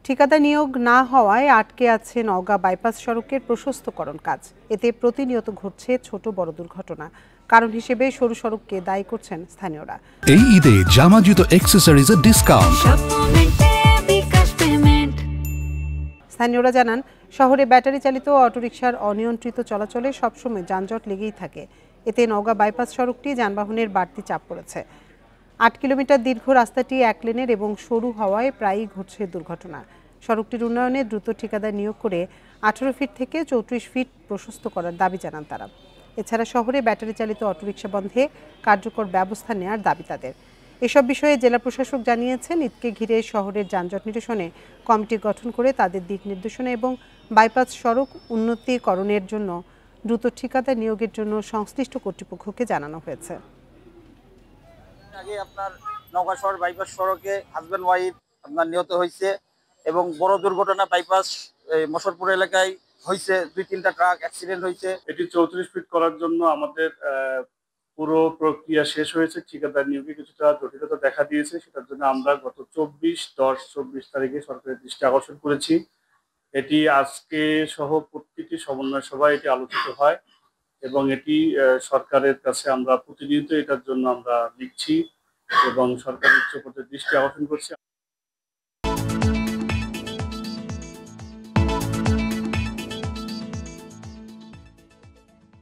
ঠিকাদার নিয়োগ না হওয়ায় আটকে আছে নওগাঁ বাইপাস সড়কের প্রশস্তকরণ কাজ। এতে প্রতিনিয়ত ঘটছে ছোট বড় দুর্ঘটনা। কারণ হিসেবে সরু সড়ককে দায়ী করছেন স্থানীয়রা। এই ঈদে জামা জুতো অ্যাক্সেসরিজের ডিসকাউন্ট। স্থানীয়রা জানান, শহরে ব্যাটারি চালিত অটোরিকশার অনিয়ন্ত্রিত চলাচলে সবসময় যানজট লেগেই থাকে। এতে নওগাঁ বাইপাস সড়কটি যানবাহনের বাড়তি চাপ পড়েছে। ৮ কিলোমিটার দীর্ঘ রাস্তাটি এক লেনের এবং সরু হওয়ায় প্রায়ই ঘটছে দুর্ঘটনা। সড়কটির উন্নয়নে দ্রুত ঠিকাদার নিয়োগ করে 18 ফিট থেকে 34 ফিট প্রশস্ত করার দাবি জানান তারা। এছাড়া শহরে ব্যাটারি চালিত অটোরিকশা বন্ধে কার্যকর ব্যবস্থা নেওয়ার দাবি তাদের। এসব বিষয়ে জেলা প্রশাসক জানিয়েছেন, ঈদকে ঘিরে শহরের যানজট নিরসনে কমিটি গঠন করে তাদের দিক নির্দেশনা এবং বাইপাস সড়ক উন্নতিকরণের জন্য দ্রুত ঠিকাদার নিয়োগের জন্য সংশ্লিষ্ট কর্তৃপক্ষকে জানানো হয়েছে। আগে আপনার নওগাঁ শহর বাইপাস সড়কে হাজব্যান্ড ওয়াইফ আপনার নিহত হয়েছে এবং বড় দুর্ঘটনা বাইপাস মশরপুর এলাকায় হয়েছে, 2-3টা ট্রাক অ্যাক্সিডেন্ট হয়েছে। এটি 34 ফিট করার জন্য আমাদের পুরো প্রক্রিয়া শেষ হয়েছে। ঠিকাদার নিয়োগে কিছুটা জটিলতা দেখা দিয়েছে, সেটার জন্য আমরা গত 24/10/24 তারিখে সরকারের দৃষ্টি আকর্ষণ করেছি। এটি আজকে সহ প্রতিটি সমন্বয় সভায় এটি আলোচিত হয় এবং এটি সরকারের কাছে আমরা প্রতিনিয়ত এটার জন্য আমরা লিখছি এবং সরকারের উচ্চ পর্যায়ে দৃষ্টি আকর্ষণ করছি।